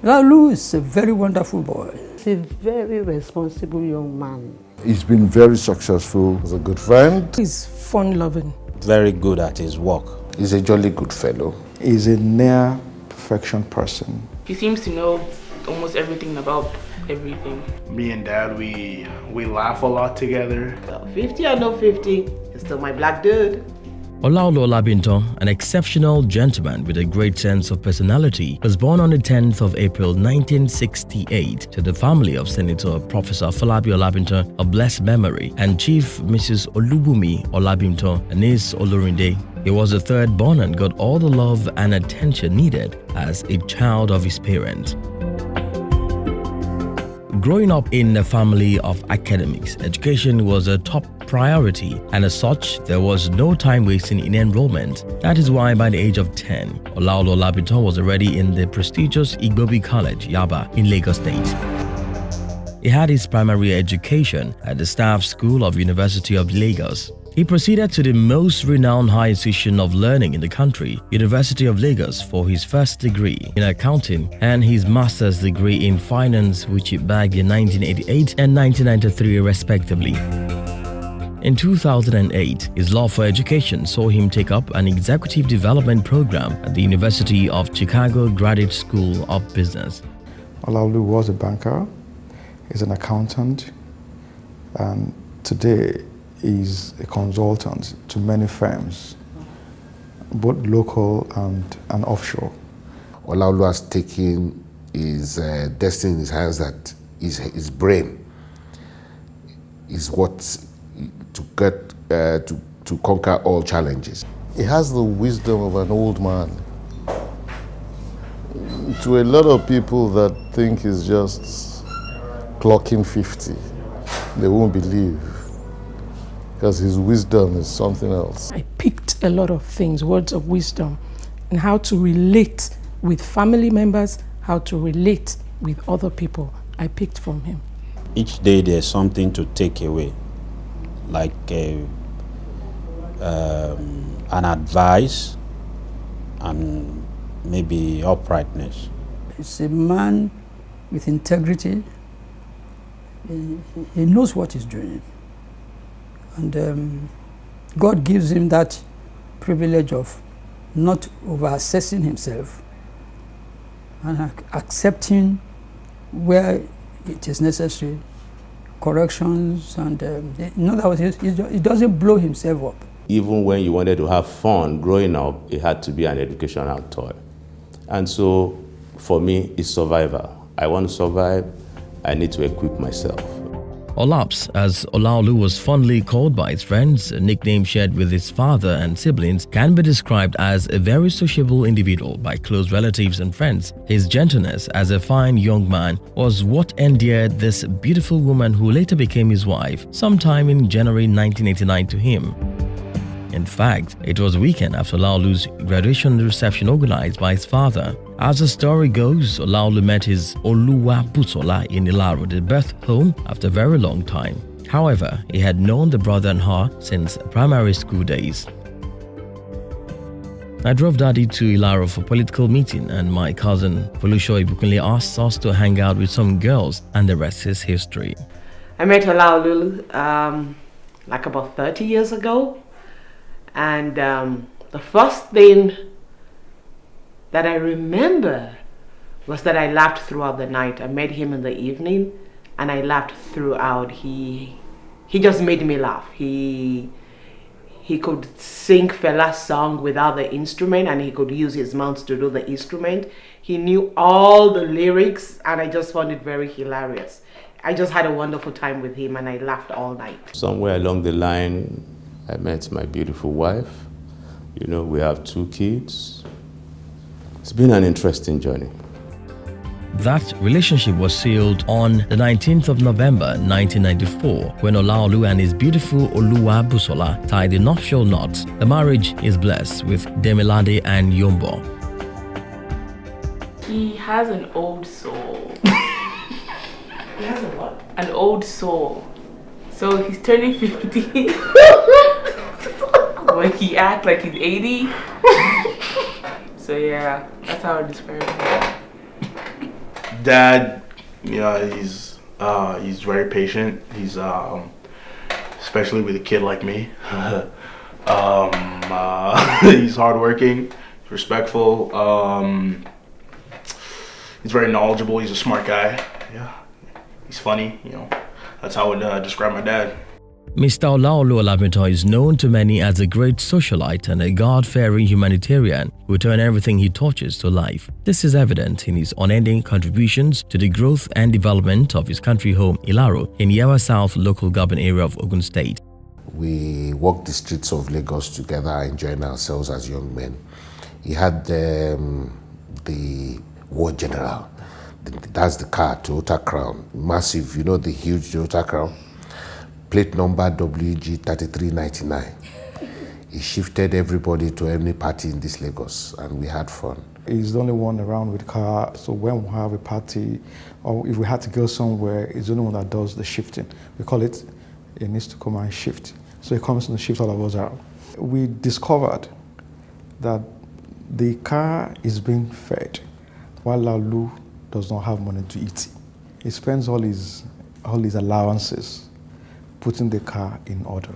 Olaolu is a very wonderful boy. He's a very responsible young man. He's been very successful. He's a good friend. He's fun-loving. Very good at his work. He's a jolly good fellow. He's a near perfection person. He seems to know almost everything about everything. Me and Dad, we laugh a lot together. So 50 or no 50, he's still my black dude. Olaolu Olabimtan, an exceptional gentleman with a great sense of personality, was born on the 10th of April 1968 to the family of Senator Professor Falabi Olabimtan of blessed memory and Chief Mrs. Olubumi Olabimtan and niece Olorinde. He was the third born and got all the love and attention needed as a child of his parents. Growing up in a family of academics, education was a top priority, and as such, there was no time wasting in enrollment. That is why by the age of 10, Olaolu Olabimtan was already in the prestigious Igbobi College, Yaba, in Lagos State. He had his primary education at the Staff School of University of Lagos. He proceeded to the most renowned high institution of learning in the country, University of Lagos, for his first degree in accounting and his master's degree in finance, which he bagged in 1988 and 1993 respectively. In 2008, his love for education saw him take up an executive development program at the University of Chicago Graduate School of Business. Olaolu was a banker, he's an accountant, and today he's a consultant to many firms, both local and offshore. Olaolu has taken his destiny in his hands, that his brain is what to get to conquer all challenges. He has the wisdom of an old man. To a lot of people that think he's just clocking 50, they won't believe, because his wisdom is something else. I picked a lot of things, words of wisdom, and how to relate with family members, how to relate with other people. I picked from him. Each day there's something to take away, like an advice and maybe uprightness. He's a man with integrity. He knows what he's doing. And God gives him that privilege of not over-assessing himself and accepting where it is necessary, corrections, and in other words, he doesn't blow himself up. Even when you wanted to have fun growing up, it had to be an educational toy. And so for me, it's survival. I want to survive, I need to equip myself. Olaps, as Olaolu was fondly called by his friends, a nickname shared with his father and siblings, can be described as a very sociable individual by close relatives and friends. His gentleness as a fine young man was what endeared this beautiful woman who later became his wife sometime in January 1989 to him. In fact, it was a weekend after Olaolu's graduation reception organized by his father. As the story goes, Olaolu met his Oluwabusola in Ilaro, the birth home, after a very long time. However, he had known the brother and her since primary school days. I drove Daddy to Ilaro for a political meeting, and my cousin Folusho Ibukunle asked us to hang out with some girls, and the rest is history. I met Olaolu like about 30 years ago. And the first thing that I remember was that I laughed throughout the night. I met him in the evening and I laughed throughout. He just made me laugh. He could sing Fela's song without the instrument, and he could use his mouth to do the instrument. He knew all the lyrics, and I just found it very hilarious. I just had a wonderful time with him and I laughed all night. Somewhere along the line, I met my beautiful wife. You know, we have 2 kids. It's been an interesting journey. That relationship was sealed on the 19th of November 1994 when Olaolu and his beautiful Oluwabusola tied the nuptial knot. The marriage is blessed with Demilade and Yombo. He has an old soul. He has a what? An old soul. So he's turning 50. But he acts like he's 80. So yeah, that's how I describe him. Dad, he's very patient. He's especially with a kid like me. He's hardworking, respectful. He's very knowledgeable. He's a smart guy. Yeah, he's funny. That's how I would describe my dad. Mr. Olaolu Olabimtan is known to many as a great socialite and a God-fearing humanitarian who turned everything he touches to life. This is evident in his unending contributions to the growth and development of his country home, Olaolu, in Yewa South local government area of Ogun State. We walked the streets of Lagos together, enjoying ourselves as young men. He had the War General. That's the car, Toyota Crown. Massive, the huge Toyota Crown. Plate number WG3399. He shifted everybody to any party in this Lagos, and we had fun. He's the only one around with the car, so when we have a party, or if we had to go somewhere, he's the only one that does the shifting. We call it, he needs to come and shift. So he comes and shifts all of us out. We discovered that the car is being fed while Olaolu does not have money to eat. He spends all his allowances putting the car in order,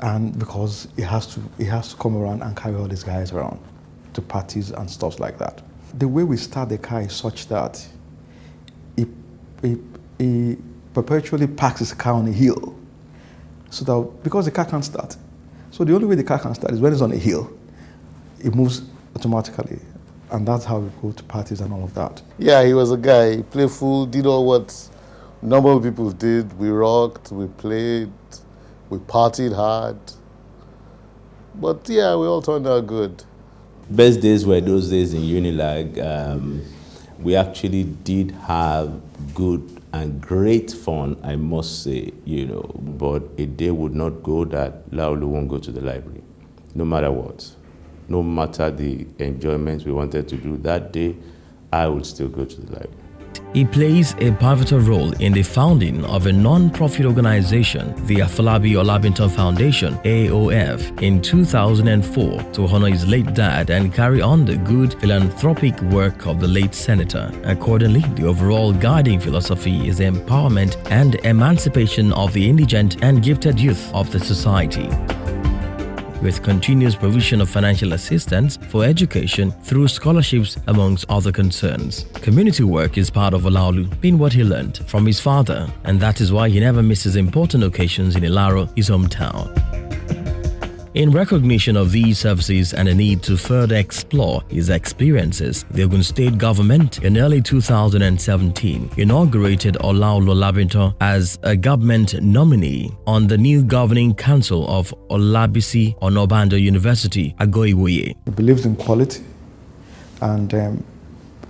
and because he has to come around and carry all these guys around to parties and stuff like that. The way we start the car is such that he perpetually parks his car on a hill, so that because the car can't start, so the only way the car can start is when it's on a hill. It moves automatically, and that's how we go to parties and all of that. Yeah, he was a guy, playful, did all what normal people did. We rocked, we played, we partied hard. But yeah, we all turned out good. Best days were those days in Unilag. We actually did have good and great fun, I must say, but a day would not go that Olaolu won't go to the library, no matter what. No matter the enjoyment we wanted to do that day, I would still go to the library. He plays a pivotal role in the founding of a non-profit organization, the Afolabi Olabimtan Foundation, AOF, in 2004 to honor his late dad and carry on the good philanthropic work of the late senator. Accordingly, the overall guiding philosophy is the empowerment and emancipation of the indigent and gifted youth of the society, with continuous provision of financial assistance for education through scholarships amongst other concerns. Community work is part of Olaolu, being what he learned from his father, and that is why he never misses important occasions in Ilaro, his hometown. In recognition of these services and a need to further explore his experiences, the Ogun State government in early 2017 inaugurated Olaolu Olabimtan as a government nominee on the new governing council of Olabisi Onabanjo University, Agoiwoye. He believes in quality and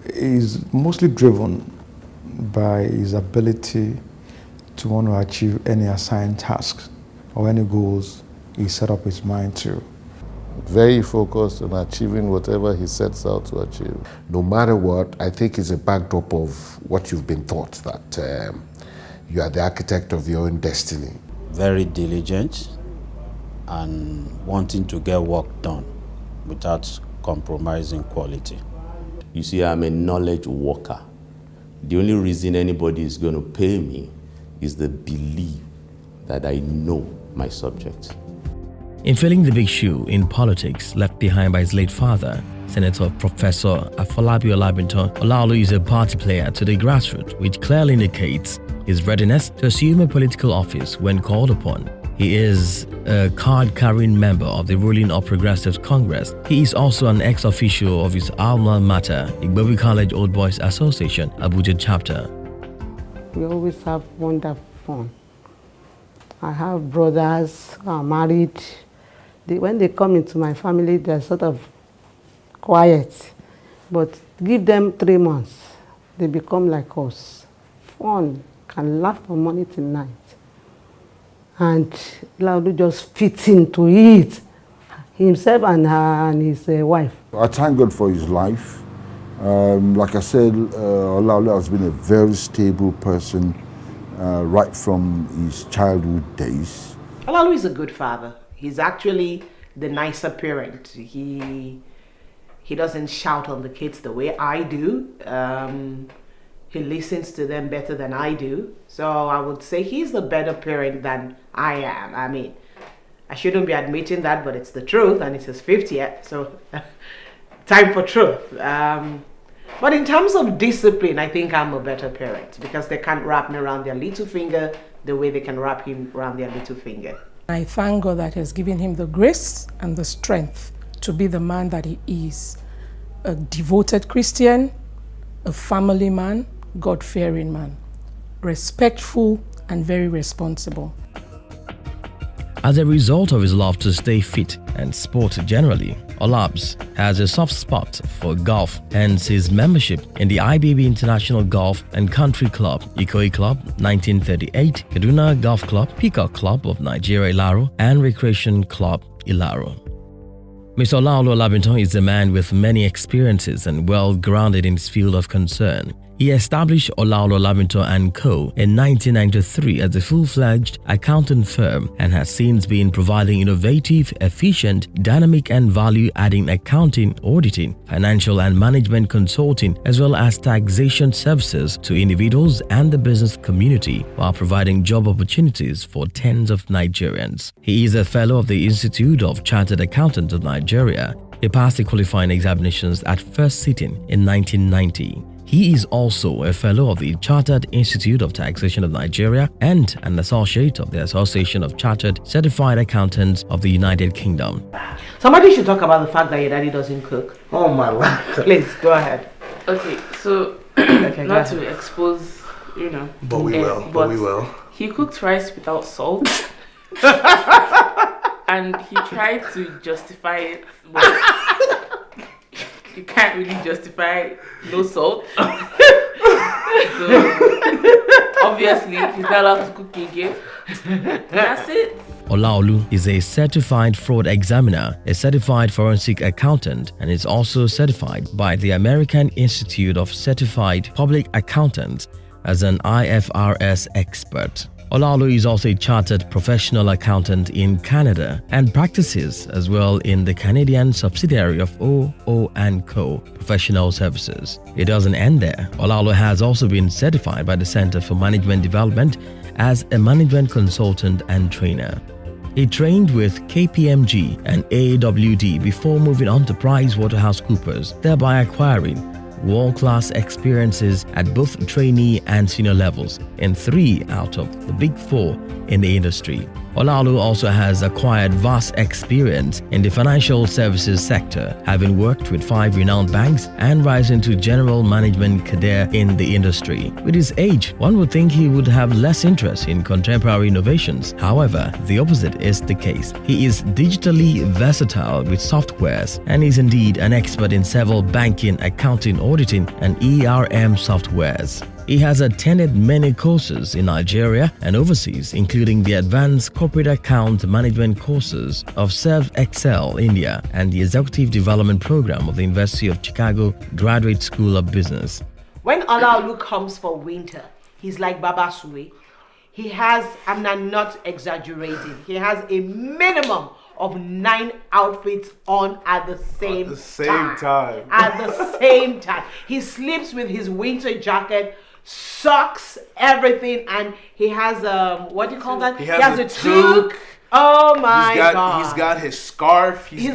is mostly driven by his ability to want to achieve any assigned tasks or any goals he set up his mind to. Very focused on achieving whatever he sets out to achieve. No matter what, I think it's a backdrop of what you've been taught, that you are the architect of your own destiny. Very diligent and wanting to get work done without compromising quality. You see, I'm a knowledge worker. The only reason anybody is going to pay me is the belief that I know my subject. In filling the big shoe in politics left behind by his late father, Senator Professor Afolabi Olabimtan, Olaolu is a party player to the grassroots, which clearly indicates his readiness to assume a political office when called upon. He is a card-carrying member of the ruling All Progressives Congress. He is also an ex-officio of his alma mater, Igbobi College Old Boys Association, Abuja chapter. We always have wonderful fun. I have brothers who are married. When they come into my family, they're sort of quiet. But give them 3 months, they become like us. Fun, can laugh from morning till night. And Olaolu just fits into it, himself and his wife. I thank God for his life. Like I said, Olaolu has been a very stable person right from his childhood days. Olaolu is a good father. He's actually the nicer parent. He doesn't shout on the kids the way I do. He listens to them better than I do. So I would say he's the better parent than I am. I mean, I shouldn't be admitting that, but it's the truth, and it's his 50th, so time for truth. But in terms of discipline, I think I'm a better parent because they can't wrap me around their little finger the way they can wrap him around their little finger. I thank God that He has given him the grace and the strength to be the man that he is. A devoted Christian, a family man, God-fearing man, respectful and very responsible. As a result of his love to stay fit and sport generally, Olabs has a soft spot for golf, hence his membership in the IBB International Golf and Country Club, Ikoyi Club 1938, Kaduna Golf Club, Peacock Club of Nigeria Ilaro, and Recreation Club Ilaro. Mr. Olaolu Olabimtan is a man with many experiences and well-grounded in his field of concern. He established Olaolu Olabimtan & Co. in 1993 as a full-fledged accounting firm and has since been providing innovative, efficient, dynamic and value-adding accounting, auditing, financial and management consulting, as well as taxation services to individuals and the business community while providing job opportunities for tens of Nigerians. He is a fellow of the Institute of Chartered Accountants of Nigeria. He passed the qualifying examinations at first sitting in 1990. He is also a fellow of the Chartered Institute of Taxation of Nigeria and an associate of the Association of Chartered Certified Accountants of the United Kingdom. Somebody should talk about the fact that your daddy doesn't cook. Oh my life. Please, go ahead. Okay, so Okay, not to expose, But we will. He cooked rice without salt. And he tried to justify it, but you can't really justify no salt. So obviously he's not allowed to cook again. That's it. Olaolu is a certified fraud examiner, a certified forensic accountant, and is also certified by the American Institute of Certified Public Accountants as an IFRS expert. Olaolu is also a chartered professional accountant in Canada and practices as well in the Canadian subsidiary of O&Co Professional Services. It doesn't end there. Olaolu has also been certified by the Center for Management Development as a management consultant and trainer. He trained with KPMG and AWD before moving on to PricewaterhouseCoopers, thereby acquiring world-class experiences at both trainee and senior levels in 3 out of the big 4 in the industry. Olaolu also has acquired vast experience in the financial services sector, having worked with 5 renowned banks and rising to general management career in the industry. With his age, one would think he would have less interest in contemporary innovations. However, the opposite is the case. He is digitally versatile with softwares and is indeed an expert in several banking, accounting, auditing, and ERM softwares. He has attended many courses in Nigeria and overseas, including the Advanced Corporate Account Management courses of Serve Excel India and the Executive Development Program of the University of Chicago Graduate School of Business. When Olaolu comes for winter, he's like Baba Sui. He has, I'm not exaggerating, he has a minimum of 9 outfits on at the same time. At the same time. He sleeps with his winter jacket, socks, everything, and he has what do you call that? He has a toque. Oh my God! He's got his scarf. He's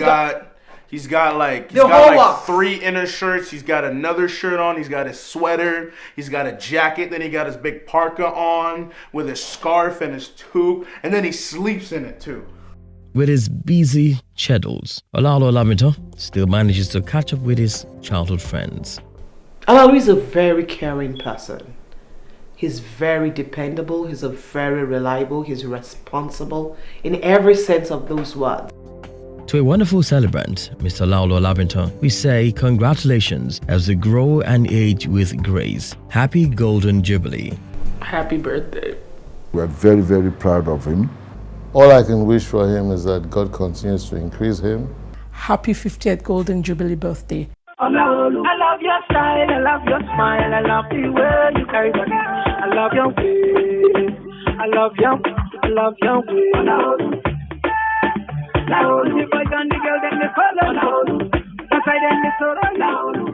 got like 3 inner shirts. He's got another shirt on. He's got his sweater. He's got a jacket. Then he got his big parka on with his scarf and his toque, and then he sleeps in it too. With his busy schedules, Olaolu Olabimtan still manages to catch up with his childhood friends. Olaolu is a very caring person. He's very dependable. He's very reliable. He's responsible in every sense of those words. To a wonderful celebrant, Mr. Olaolu Olabimtan, we say congratulations as you grow and age with grace. Happy Golden Jubilee. Happy birthday. We're very, very proud of him. All I can wish for him is that God continues to increase him. Happy 50th Golden Jubilee birthday. Olaolu, I love your style, I love your smile, I love the way you carry body. I love your way, I love your way. Olaolu, the boys and the girls, them they follow. Olaolu, that's why them they so Olaolu.